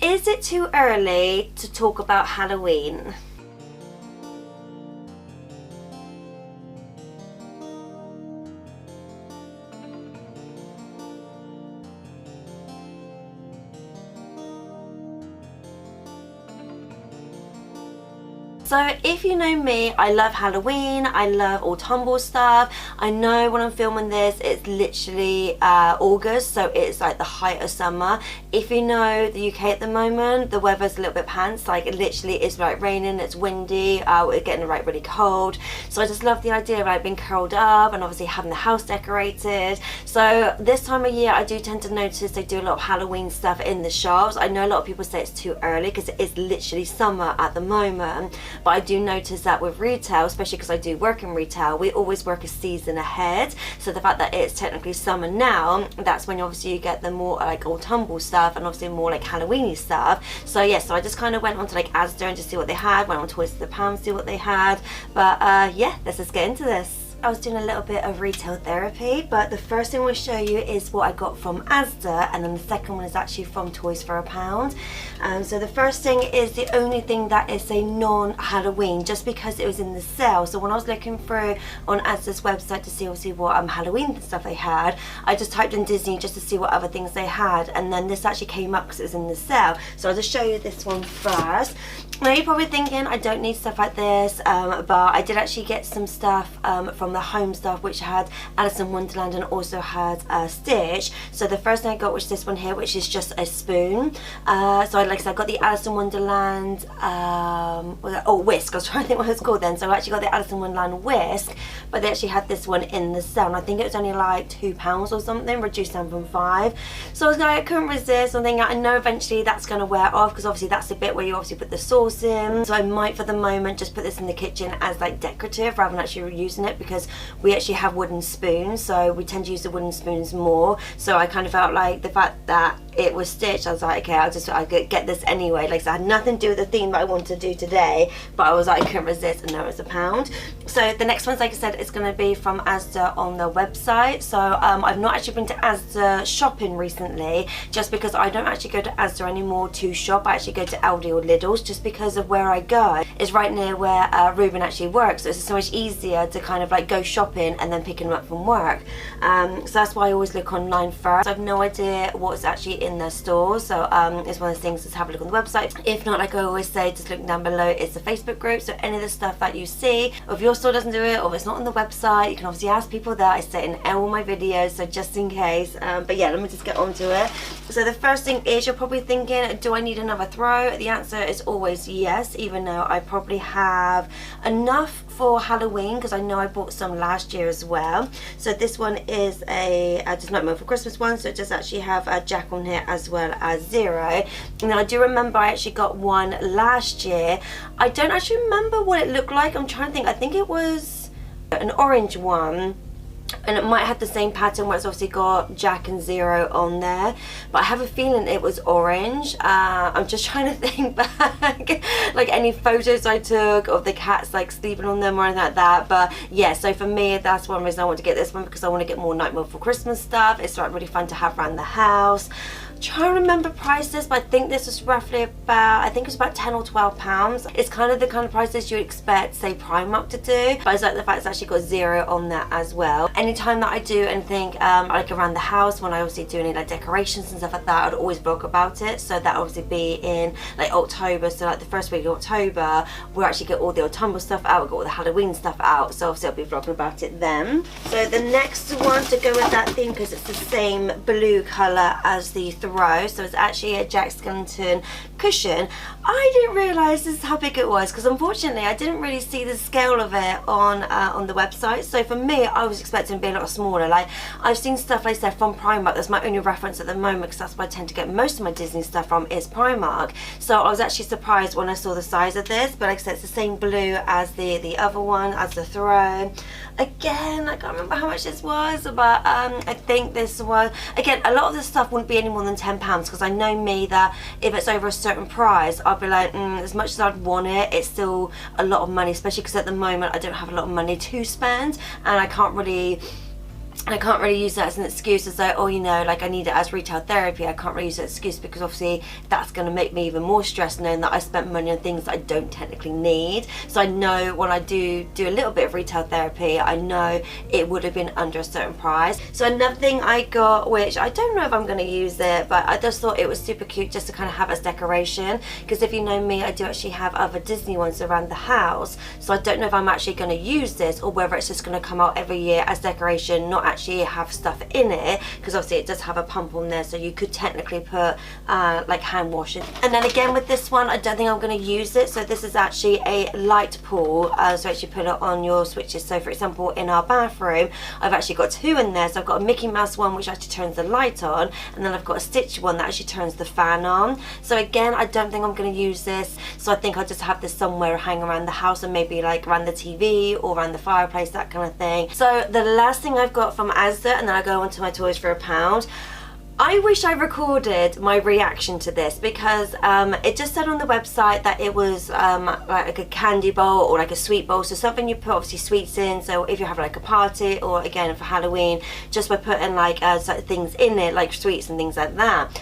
is it too early to talk about Halloween? So if you know me, I love Halloween, I love autumnal stuff. I know when I'm filming this, it's literally August, so it's like the height of summer. If you know the UK at the moment, the weather's a little bit pants, like it literally is like raining, it's windy, we're getting like really cold. So I just love the idea of like being curled up and obviously having the house decorated. So this time of year, I do tend to notice they do a lot of Halloween stuff in the shops. I know a lot of people say it's too early because it is literally summer at the moment. But I do notice that with retail, especially because I do work in retail, we always work a season ahead. So the fact that it's technically summer now, that's when obviously you get the more like autumnal stuff and obviously more like Halloweeny stuff. So yeah, so I just kind of went onto like Asda and just see what they had, went on Toys to the Pound, see what they had. But yeah, let's just get into this. I was doing a little bit of retail therapy, but the first thing I will show you is what I got from Asda, and then the second one is actually from Toys for a Pound. So the first thing is the only thing that is a non-Halloween, just because it was in the sale. So when I was looking through on Asda's website to see obviously what Halloween stuff they had, I just typed in Disney just to see what other things they had, and then this actually came up because it was in the sale. So I'll just show you this one first. Now you're probably thinking I don't need stuff like this, but I did actually get some stuff from the home stuff, which had Alice in Wonderland and also had Stitch. So the first thing I got was this one here, which is just a spoon. So like I said, I got the Alice in Wonderland whisk. I was trying to think what it's called then. So I actually got the Alice in Wonderland whisk, but they actually had this one in the sale, and I think it was only like £2 or something, reduced down from £5. So I was like, I couldn't resist. I'm thinking I know eventually that's going to wear off, because obviously that's the bit where you obviously put the sauce in. So I might for the moment just put this in the kitchen as like decorative rather than actually using it, because we actually have wooden spoons, so we tend to use the wooden spoons more. So I kind of felt like the fact that it was stitched, I was like, okay, I could get this anyway. Like, so I had nothing to do with the theme that I wanted to do today, but I was like, I couldn't resist, and now it's £1. So the next one's, like I said, it's going to be from Asda on the website. So I've not actually been to Asda shopping recently, just because I don't actually go to Asda anymore to shop. I actually go to Aldi or Lidl's, just because of where I go is right near where Reuben actually works, so it's so much easier to kind of like go shopping and then picking them up from work. So that's why I always look online first. I have no idea what's actually in their stores, so it's one of the things, just have a look on the website. If not, like I always say, just look down below, it's the Facebook group, so any of the stuff that you see, or if your store doesn't do it or if it's not on the website, you can obviously ask people there. I say it in all my videos, so just in case. But yeah, let me just get on to it. So the first thing is, you're probably thinking, do I need another throw? The answer is always yes, even though I probably have enough for Halloween, because I know I bought some last year as well. So this one is a just Nightmare for Christmas one, so it does actually have a Jack on here as well as Zero. Now I do remember I actually got one last year. I don't actually remember what it looked like. I'm trying to think. I think it was an orange one, and it might have the same pattern where it's obviously got Jack and Zero on there, but I have a feeling it was orange. I'm just trying to think back like any photos I took of the cats like sleeping on them or anything like that. But yeah, so for me, that's one reason I want to get this one, because I want to get more Nightmare for Christmas stuff. It's like really fun to have around the house. Trying to remember prices, but I think this was roughly about, I think it was about £10 or £12. It's kind of the kind of prices you'd expect, say, Primark to do, but I like the fact it's actually got Zero on there as well. Anytime that I do anything like around the house, when I obviously do any like decorations and stuff like that, I'd always blog about it. So that obviously be in like October, so like the first week of October, we'll actually get all the autumnal stuff out, we'll get all the Halloween stuff out, so obviously I'll be vlogging about it then. So the next one to go with that theme, because it's the same blue colour as the throw, so it's actually a Jack Skellington cushion. I didn't realise this is how big it was, because unfortunately I didn't really see the scale of it on the website. So for me, I was expecting it to be a lot smaller. Like, I've seen stuff like I said from Primark. That's my only reference at the moment, because that's where I tend to get most of my Disney stuff from, is Primark. So I was actually surprised when I saw the size of this, but like I said, it's the same blue as the other one, as the throw. Again, I can't remember how much this was, but I think this was, again, a lot of this stuff wouldn't be any more than £10, because I know me that if it's over a certain price, I'll be like, as much as I'd want it, it's still a lot of money, especially because at the moment I don't have a lot of money to spend, and I can't really I can't really use that as an excuse as though, oh, you know, like I need it as retail therapy. I can't really use that excuse because obviously that's going to make me even more stressed knowing that I spent money on things that I don't technically need. So I know when I do a little bit of retail therapy, I know it would have been under a certain price. So another thing I got, which I don't know if I'm going to use it, but I just thought it was super cute just to kind of have as decoration, because if you know me, I do actually have other Disney ones around the house. So I don't know if I'm actually going to use this or whether it's just going to come out every year as decoration, not actually have stuff in it, because obviously it does have a pump on there, so you could technically put like hand washing. And then again with this one, I don't think I'm going to use it. So this is actually a light pull, so actually put it on your switches. So for example, in our bathroom, I've actually got two in there. So I've got a Mickey Mouse one which actually turns the light on, and then I've got a Stitch one that actually turns the fan on. So again, I don't think I'm going to use this, so I think I'll just have this somewhere hanging around the house, and maybe like around the TV or around the fireplace, that kind of thing. So the last thing I've got from Asda, and then I go on to my toys for £1. I wish I recorded my reaction to this, because it just said on the website that it was like a candy bowl or like a sweet bowl, so something you put obviously sweets in. So if you have like a party, or again for Halloween, just by putting like things in it like sweets and things like that.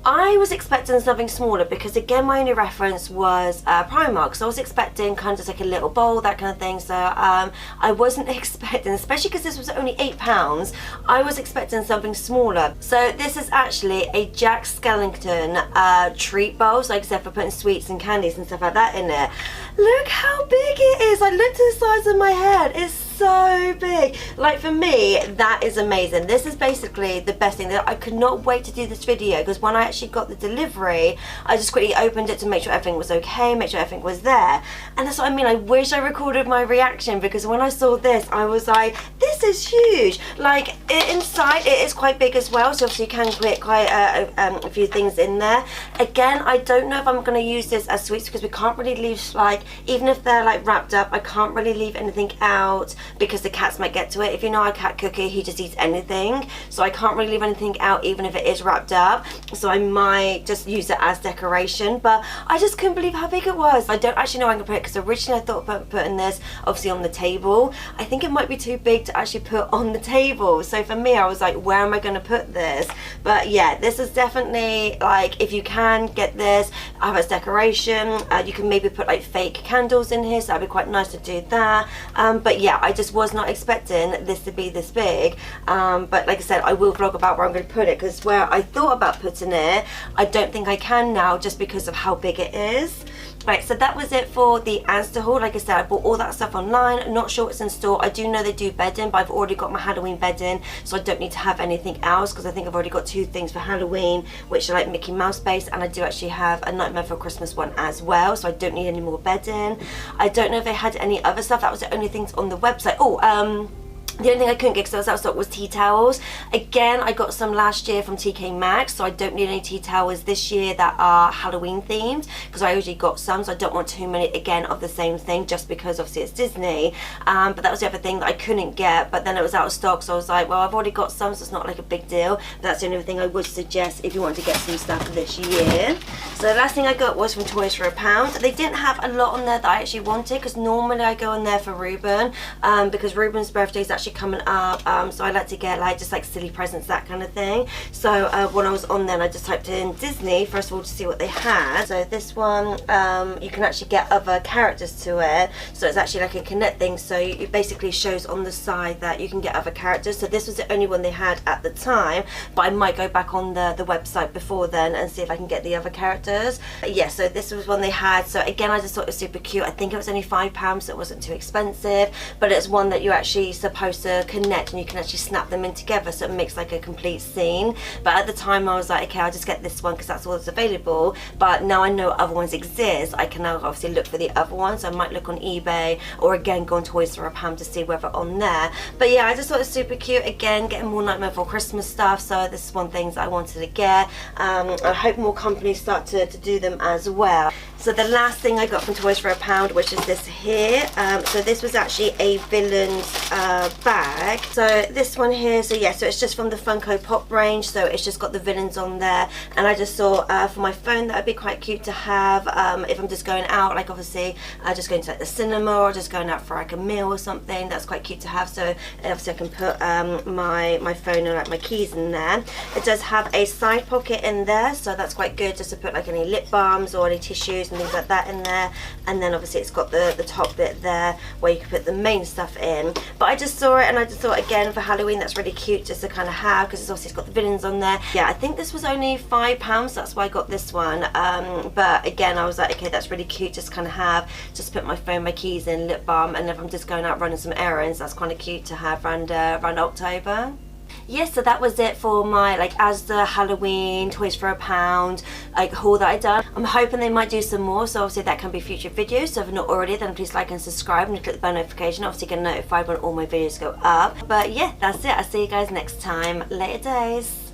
I was expecting something smaller, because again my only reference was Primark, so I was expecting kind of just like a little bowl, that kind of thing. So I wasn't expecting, especially because this was only £8, I was expecting something smaller. So this is actually a Jack Skellington treat bowl, so like I said, for putting sweets and candies and stuff like that in it. Look how big it is. Like, look to the size of my head. It's so big. Like, for me, that is amazing. This is basically the best thing. That I could not wait to do this video, because when I actually got the delivery, I just quickly opened it to make sure everything was okay, make sure everything was there. And that's what I mean. I wish I recorded my reaction, because when I saw this, I was like, this is huge. Like, inside it is quite big as well, so obviously you can put quite a few things in there. Again, I don't know if I'm going to use this as sweets, because we can't really leave, like, even if they're like wrapped up, I can't really leave anything out, because the cats might get to it. If you know our cat Cookie, he just eats anything, so I can't really leave anything out even if it is wrapped up. So I might just use it as decoration, but I just couldn't believe how big it was. I don't actually know where I'm gonna put it, because originally I thought about putting this obviously on the table. I think it might be too big to actually put on the table, so for me I was like, where am I going to put this? But yeah, this is definitely, like, if you can get this, have as decoration. You can maybe put like fake candles in here, so that'd be quite nice to do that. But yeah, I just was not expecting this to be this big. But like I said, I will vlog about where I'm going to put it, because where I thought about putting it, I don't think I can now, just because of how big it is. Right, so that was it for the Asda haul. Like I said, I bought all that stuff online. Not sure it's in store. I do know they do bedding, but I've already got my Halloween bedding, so I don't need to have anything else, because I think I've already got two things for Halloween, which are like Mickey Mouse based, and I do actually have a Nightmare Before Christmas one as well, so I don't need any more bedding. I don't know if they had any other stuff. That was the only things on the website. The only thing I couldn't get, because I was out of stock, was tea towels. Again, I got some last year from TK Maxx, so I don't need any tea towels this year that are Halloween themed, because I already got some, so I don't want too many, again, of the same thing, just because obviously it's Disney. But that was the other thing that I couldn't get, but then it was out of stock, so I was like, well, I've already got some, so it's not like a big deal. But that's the only thing I would suggest if you want to get some stuff this year. So the last thing I got was from Toys for £1. They didn't have a lot on there that I actually wanted, because normally I go on there for Reuben, because Reuben's birthday is actually coming up, so I like to get like just like silly presents, that kind of thing. So when I was on there, I just typed in Disney first of all to see what they had. So this one, you can actually get other characters to it, so it's actually like a connect thing, so it basically shows on the side that you can get other characters. So this was the only one they had at the time, but I might go back on the website before then and see if I can get the other characters. But yeah, so this was one they had. So again, I just thought it was super cute. I think it was only £5, so it wasn't too expensive, but it's one that you're actually supposed to connect, and you can actually snap them in together, so it makes like a complete scene. But at the time I was like, okay, I'll just get this one because that's all that's available. But now I know other ones exist, I can now obviously look for the other ones. So I might look on eBay, or again go on Toys for £1 to see whether on there. But yeah, I just thought it was super cute. Again, getting more Nightmare Before Christmas stuff, so this is one thing that I wanted to get. I hope more companies start to do them as well. So the last thing I got from Toys for a Pound, which is this here. So this was actually a Villains bag. So this one here, so yeah, so it's just from the Funko Pop range, so it's just got the villains on there, and I just thought for my phone that would be quite cute to have if I'm just going out, like obviously just going to like the cinema or just going out for like a meal or something. That's quite cute to have. So obviously I can put my phone and like my keys in there. It does have a side pocket in there, so that's quite good just to put like any lip balms or any tissues and things like that in there. And then obviously it's got the top bit there where you can put the main stuff in. But I just saw it and I just thought, again, for Halloween that's really cute just to kind of have, because it's obviously got the villains on there. Yeah, I think this was only £5, so that's why I got this one. But again, I was like, okay, that's really cute just kind of have, just put my phone, my keys in, lip balm, and if I'm just going out running some errands, that's kind of cute to have around October. Yes, so that was it for my like Asda Halloween Toys for a Pound like haul that I done. I'm hoping they might do some more, so obviously that can be future videos. So if not already, then please like and subscribe and click the bell notification, obviously get notified when all my videos go up. But yeah, that's it. I'll see you guys next time. Later days.